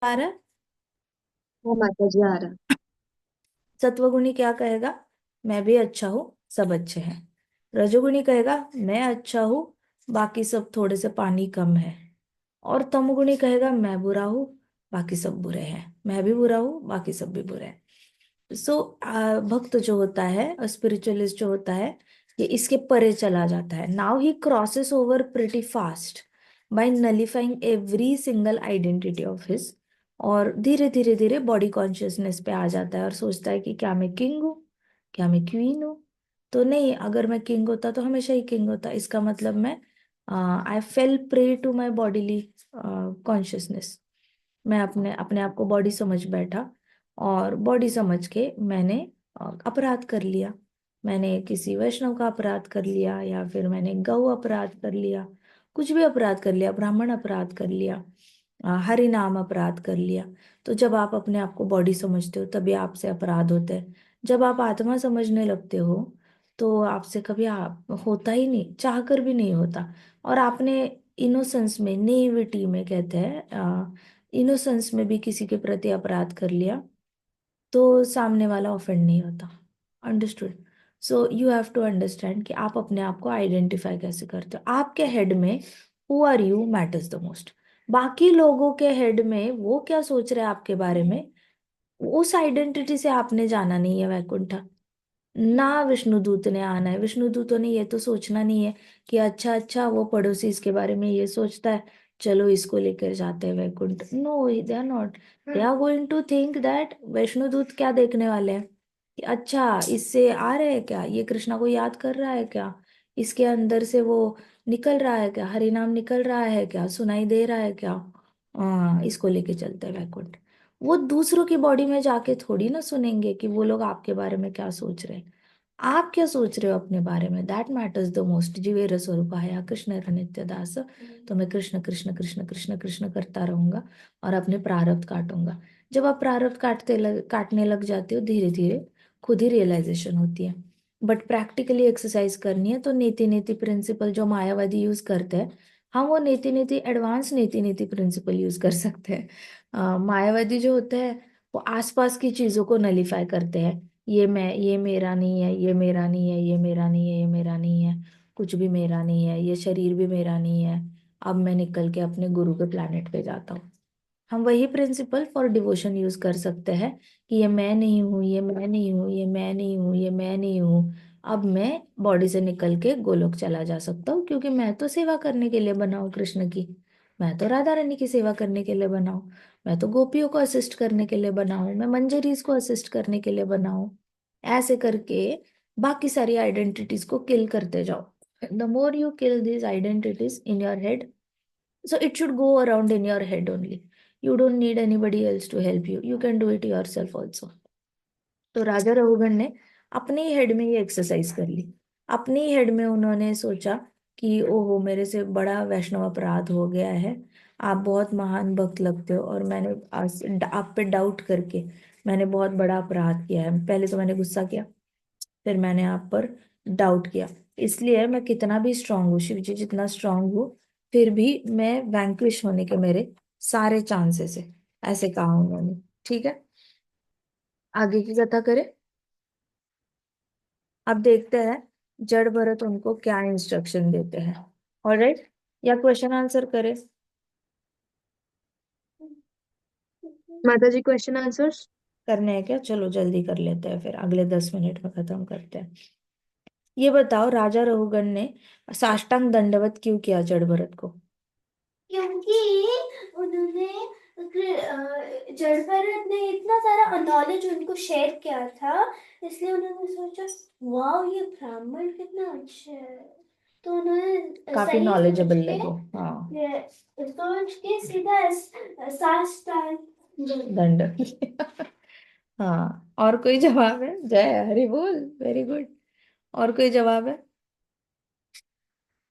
आ रहा है। वो माता जी आ रहा। सत्वगुणी क्या कहेगा? मैं भी अच्छा हूँ, सब अच्छे हैं। रजोगुणी कहेगा मैं अच्छा हूँ, बाकी सब थोड़े से पानी कम है। और तमोगुणी कहेगा मैं बुरा हूँ, बाकी सब बुरे हैं। मैं भी बुरा हूँ, बाकी सब भी बुरे हैं। सो भक्त जो होता है, स्पिरिचुअलिस्ट जो होता है, ये इसके परे चला जाता है। Now he crosses over pretty fast by nullifying every single identity of his. और धीरे धीरे धीरे बॉडी कॉन्शियसनेस पे आ जाता है और सोचता है कि क्या मैं किंग हूँ, क्या मैं क्वीन हूँ? तो नहीं, अगर मैं किंग होता तो हमेशा ही किंग होता। इसका मतलब मैं I fell prey to my bodily consciousness. मैं अपने अपने आप को बॉडी समझ बैठा, और बॉडी समझ के मैंने अपराध कर लिया। मैंने किसी वैष्णव का अपराध कर लिया, या फिर मैंने गौ अपराध कर लिया, कुछ भी अपराध कर लिया, ब्राह्मण अपराध कर लिया, हरि नाम अपराध कर लिया। तो जब आप अपने आप को बॉडी समझते हो तभी आपसे अपराध होते हैं। जब आप आत्मा समझने लगते हो तो आपसे कभी आप होता ही नहीं, चाह कर भी नहीं होता। और आपने इनोसेंस में, नेइविटी में कहते हैं, इनोसेंस में भी किसी के प्रति अपराध कर लिया तो सामने वाला ऑफेंड नहीं होता। Understood? So you have to understand कि आप अपने आप को आइडेंटिफाई कैसे करते हो। आपके हेड में who are you matters the most. बाकी लोगों के हेड में वो क्या सोच रहे हैं आपके बारे में, उस आइडेंटिटी से आपने जाना नहीं है वैकुंठ। ना विष्णुदूत ने आना है। विष्णुदूतों ने ये तो सोचना नहीं है कि अच्छा अच्छा वो पड़ोसी इसके बारे में ये सोचता है, चलो इसको लेकर जाते हैं Vaikuntha. No, they are not. They are going to think that वैष्णुदूत क्या देखने वाले हैं कि अच्छा इससे आ रहे हैं क्या, ये कृष्णा को याद कर रहा है क्या, इसके अंदर से वो निकल रहा है क्या, हरि नाम निकल रहा है क्या, सुनाई दे रहा है क्या, इसको लेके चलते हैं वैकुंठ। वो दूसरों की बॉडी में जाके थोड़ी ना सुनेंगे कि वो लोग आपके बारे में क्या सोच रहे हैं। आप क्या सोच रहे हो अपने बारे में, दैट मैटर्स द मोस्ट। जीवेर स्वरूपाया कृष्ण नित्य दास। तो मैं कृष्ण कृष्ण कृष्ण कृष्ण कृष्ण करता रहूंगा और अपने प्रारब्ध काटूंगा। जब आप प्रारब्ध काटने लग जाते हो, धीरे धीरे खुद ही रियलाइजेशन होती है। बट प्रैक्टिकली एक्सरसाइज करनी है तो नीति नीति प्रिंसिपल जो मायावादी यूज करते हैं, हम वो नीति नीति एडवांस नीति नीति प्रिंसिपल यूज कर सकते हैं। मायावादी जो होते हैं वो आसपास की चीजों को नलीफाई करते हैं। ये मैं, ये मेरा नहीं है, ये मेरा नहीं है, ये मेरा नहीं है, ये मेरा नहीं है, कुछ भी मेरा नहीं है, ये शरीर भी मेरा नहीं है। अब मैं निकल के अपने गुरु के प्लानिट पे जाता हूँ। हम वही प्रिंसिपल फॉर डिवोशन यूज कर सकते हैं कि ये मैं नहीं हूँ, ये मैं नहीं हूँ, ये मैं नहीं हूँ, ये मैं नहीं हूँ। अब मैं बॉडी से निकल के गोलोक चला जा सकता हूँ, क्योंकि मैं तो सेवा करने के लिए बना हूँ कृष्ण की। मैं तो राधा रानी की सेवा करने के लिए बना हूँ। मैं तो गोपियों को असिस्ट करने के लिए बना हूँ। मैं मंजरीज को असिस्ट करने के लिए बना हूँ। ऐसे करके बाकी सारी आइडेंटिटीज को किल करते जाओ। The more you kill these identities in your head, so it should go around in your head only. You don't need anybody else to help you. You can do it yourself also. तो राजा रघुगण ने अपने ही head में ये exercise कर ली। अपने ही head में उन्होंने सोचा कि ओहो, मेरे से बड़ा वैष्णव अपराध हो गया है। आप बहुत महान भक्त लगते हो और मैंने आप पे डाउट करके मैंने बहुत बड़ा अपराध किया है। पहले तो मैंने गुस्सा किया, फिर मैंने आप पर डाउट किया। इसलिए मैं कितना भी स्ट्रांग हूँ, शिव जी जितना स्ट्रांग हूँ, फिर भी मैं वैंक्विश होने के मेरे सारे चांसेस है। ऐसे कहा उन्होंने। ठीक है, आगे की कथा करें। अब देखते हैं जड़ भरत उनको क्या इंस्ट्रक्शन देते हैं। ऑलराइट, या क्वेश्चन आंसर करें? माता जी क्वेश्चन आंसर्स। करने हैं क्या? चलो जल्दी कर लेते हैं, फिर अगले 10 मिनट में खत्म करते हैं। ये बताओ, राजा रघुगण ने साष्टांग दंडवत क्यों किया जड़ भरत को? क्योंकि उन्होंने जड़ भरत ने इतना सारा नॉलेज उनको शेयर किया था, इसलिए उन्होंने सोचा वाह ये ब्राह्मण कितना अच्छा है। तो उन्होंने काफी सही नॉलेजेबल सोच के, लगे। हाँ, सोच के सीधा साष्टांग दंड हाँ, और कोई जवाब है? जय हरि बोल, वेरी गुड। और कोई जवाब है?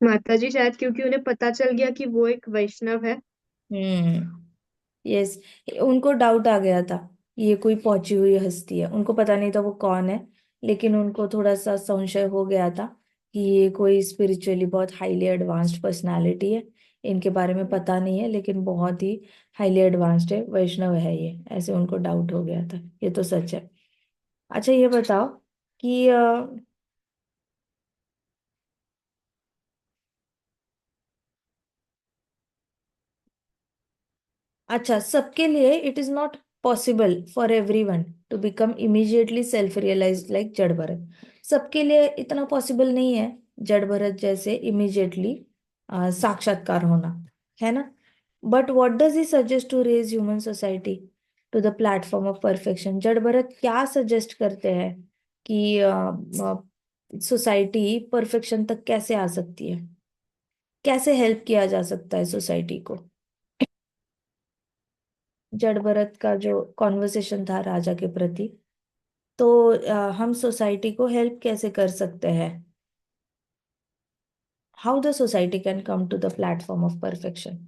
माता जी शायद क्योंकि उन्हें पता चल गया कि वो एक वैष्णव है। यस, उनको डाउट आ गया था ये कोई पहुंची हुई हस्ती है। उनको पता नहीं था वो कौन है, लेकिन उनको थोड़ा सा संशय हो गया था कि ये कोई स्पिरिचुअली बहुत हाईली एडवांस्ड पर्सनालिटी है। इनके बारे में पता नहीं है, लेकिन बहुत ही हाईली एडवांस्ड है, वैष्णव है ये, ऐसे उनको डाउट हो गया था। ये तो सच है। अच्छा ये बताओ कि अच्छा, सबके लिए it is not possible for everyone to become immediately self realized like Jad Bharat. सबके लिए इतना पॉसिबल नहीं है जड़ भरत जैसे इमीडिएटली साक्षात्कार होना, है ना। But what does he suggest to raise human society to the platform of perfection? Jad Bharat क्या सजेस्ट करते हैं कि सोसाइटी परफेक्शन तक कैसे आ सकती है, कैसे हेल्प किया जा सकता है सोसाइटी को? जड़ भरत का जो कॉन्वर्सेशन था राजा के प्रति, तो हम सोसाइटी को हेल्प कैसे कर सकते हैं? How the society can come to the platform of perfection?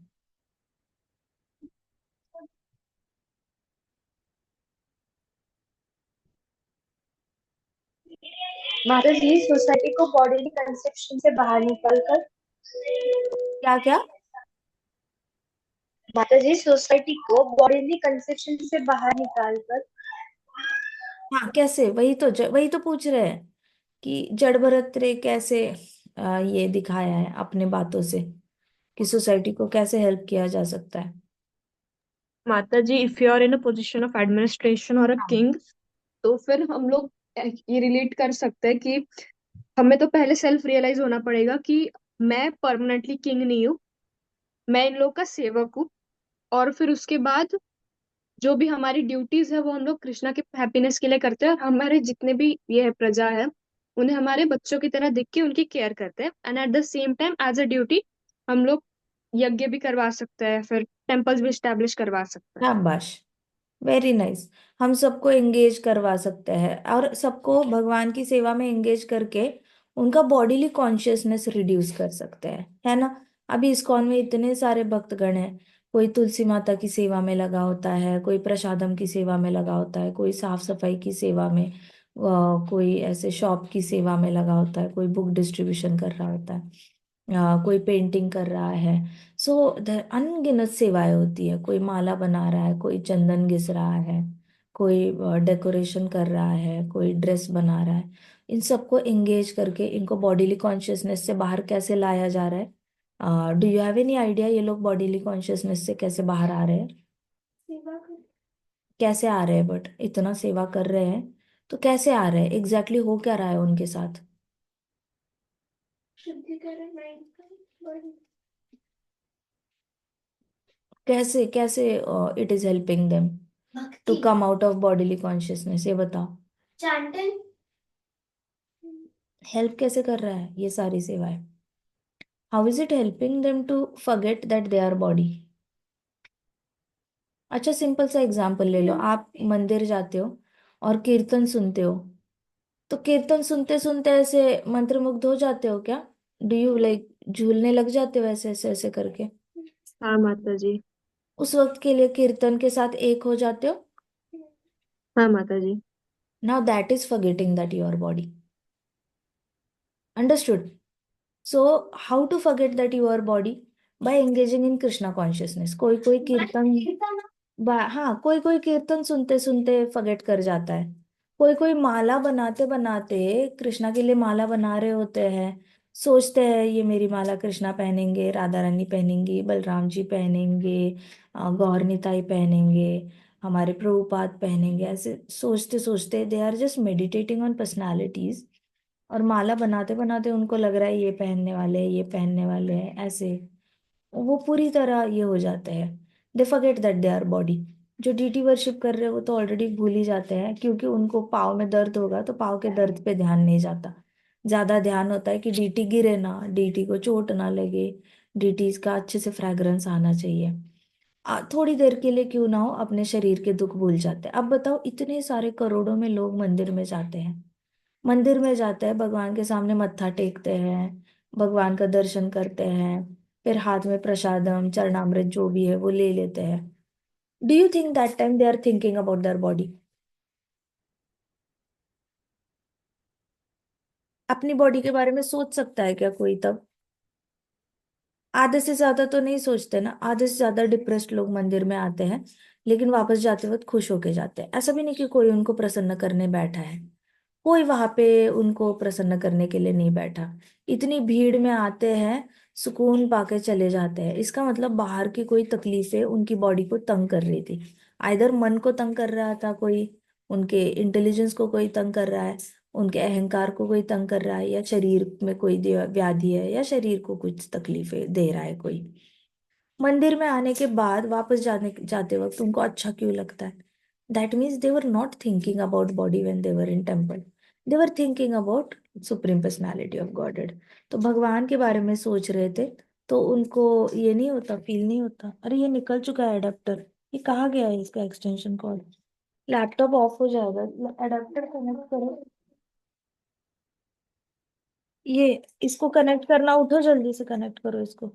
माता जी, सोसाइटी को बॉडीली कंसेप्शन से बाहर निकलकर क्या क्या? माता जी, सोसाइटी को बॉडीली कंसेप्शन से बाहर निकालकर हाँ कैसे, वही तो पूछ रहे हैं कि जड़ भरत रे कैसे ये दिखाया है अपने बातों से कि सोसाइटी को कैसे हेल्प किया जा सकता है। माता जी, if you are in a position of administration और अ हाँ। किंग, तो फिर हम लोग ये रिलेट कर सकते हैं कि हमें तो पहले सेल्फ रियलाइज होना पड़ेगा कि मैं परमानेंटली किंग नहीं हूँ, मैं इन लोग का सेवक हूँ। और फिर उसके बाद जो भी हमारी ड्यूटीज है वो हम लोग कृष्णा के हैप्पीनेस के लिए करते हैं, और हमारे जितने भी ये है प्रजा है उन्हें हमारे बच्चों की तरह देख के उनकी केयर करते हैं। And at the same time as a duty हम लोग यज्ञ भी करवा सकते हैं, फिर टेम्पल्स भी स्टैब्लिश करवा सकते हैं। शाबाश, वेरी नाइस। हम सबको एंगेज करवा सकते हैं और सबको भगवान की सेवा में एंगेज करके उनका बॉडीली कॉन्शियसनेस रिड्यूस कर सकते हैं, है ना। अभी इस्कॉन में इतने सारे भक्तगण हैं, कोई तुलसी माता की सेवा में लगा होता है, कोई प्रसादम की सेवा में लगा होता है, कोई साफ सफाई की सेवा में, कोई ऐसे शॉप की सेवा में लगा होता है, कोई बुक डिस्ट्रीब्यूशन कर रहा होता है, कोई पेंटिंग कर रहा है। सो अनगिनत सेवाएं होती है, कोई माला बना रहा है, कोई चंदन घिस रहा है, कोई डेकोरेशन कर रहा है, कोई ड्रेस बना रहा है। इन सबको एंगेज करके इनको बॉडीली कॉन्शियसनेस से बाहर कैसे लाया जा रहा है? Do you have any idea ये लोग बॉडीली कॉन्शियसनेस से कैसे बाहर आ रहे हैं? सेवा कर कैसे आ रहे हैं? बट इतना सेवा कर रहे हैं तो कैसे आ रहे हैं एग्जैक्टली exactly? हो क्या रहा है उनके साथ? शुद्धिकरण माइंड का। कैसे कैसे it is helping them to come out of bodily consciousness, ये बताओ। चैंटिंग हेल्प कैसे कर रहा है ये सारी सेवाएं? How is it helping them to forget that they are body? अच्छा सिंपल सा एग्जांपल ले लो, आप मंदिर जाते हो और कीर्तन सुनते हो, तो कीर्तन सुनते सुनते ऐसे मंत्रमुग्ध हो जाते हो क्या? डू यू लाइक झूलने लग जाते हो ऐसे ऐसे ऐसे करके? हाँ माता जी। उस वक्त के लिए कीर्तन के साथ एक हो जाते हो। हाँ माता जी। Now that is forgetting that your body. Understood? So how to forget that your body? By engaging in Krishna consciousness. कोई कोई कीर्तन हाँ, कोई कोई कीर्तन सुनते सुनते फॉरगेट कर जाता है। कोई कोई माला बनाते बनाते कृष्णा के लिए माला बना रहे होते हैं, सोचते हैं ये मेरी माला कृष्णा पहनेंगे, राधा रानी पहनेंगी, बलराम जी पहनेंगे, गौर निताई पहनेंगे, हमारे प्रभुपाद पहनेंगे, ऐसे सोचते सोचते they are just meditating on personalities. और माला बनाते बनाते उनको लग रहा है ये पहनने वाले हैं, ये पहनने वाले हैं, ऐसे वो पूरी तरह ये हो जाते हैं। They forget that they are body. जो डीटी वर्शिप कर रहे हैं वो तो ऑलरेडी भूल ही जाते हैं, क्योंकि उनको पाँव में दर्द होगा तो पाँव के दर्द पे ध्यान नहीं जाता। ज्यादा ध्यान होता है कि डीटी गिरे ना, डीटी को चोट ना लगे, डीटी का अच्छे से फ्रैग्रेंस आना चाहिए। थोड़ी देर के लिए क्यों ना हो अपने शरीर के दुख भूल जाते हैं। अब बताओ, इतने सारे करोड़ों में लोग मंदिर में जाते हैं, मंदिर में जाते हैं, भगवान के सामने मत्था टेकते हैं, भगवान का दर्शन करते हैं, फिर हाथ में प्रसादम चरणामृत जो भी है वो ले लेते हैं। Do you think that time they are thinking about their body? अपनी बॉडी के बारे में सोच सकता है क्या कोई तब? आधे से ज्यादा तो नहीं सोचते ना, आधे से ज्यादा डिप्रेस्ड लोग मंदिर में आते हैं लेकिन वापस जाते वक्त खुश होके जाते हैं। ऐसा भी नहीं कि कोई उनको प्रसन्न करने बैठा है, कोई वहां पे उनको प्रसन्न करने के लिए नहीं बैठा। इतनी भीड़ में आते हैं, सुकून पाके चले जाते हैं। इसका मतलब बाहर की कोई तकलीफें उनकी बॉडी को तंग कर रही थी। आइदर मन को तंग कर रहा था कोई, उनके इंटेलिजेंस को कोई तंग कर रहा है, उनके अहंकार को कोई तंग कर रहा है, या शरीर में कोई व्याधि है, या शरीर को कुछ तकलीफें दे रहा है कोई। मंदिर में आने के बाद वापस जाने जाते वक्त उनको अच्छा क्यों लगता है? That means they were not thinking about body when they were in temple, they were thinking about supreme personality of godhead. तो भगवान के बारे में सोच रहे थे, तो उनको ये नहीं होता, फील नहीं होता। अरे ये निकल चुका है अडेप्टर, ये कहाँ गया है इसका एक्सटेंशन कॉर्ड? लैपटॉप ऑफ हो जाएगा, अडेप्टर कनेक्ट करो। ये इसको कनेक्ट करना, उठो जल्दी से कनेक्ट करो इसको।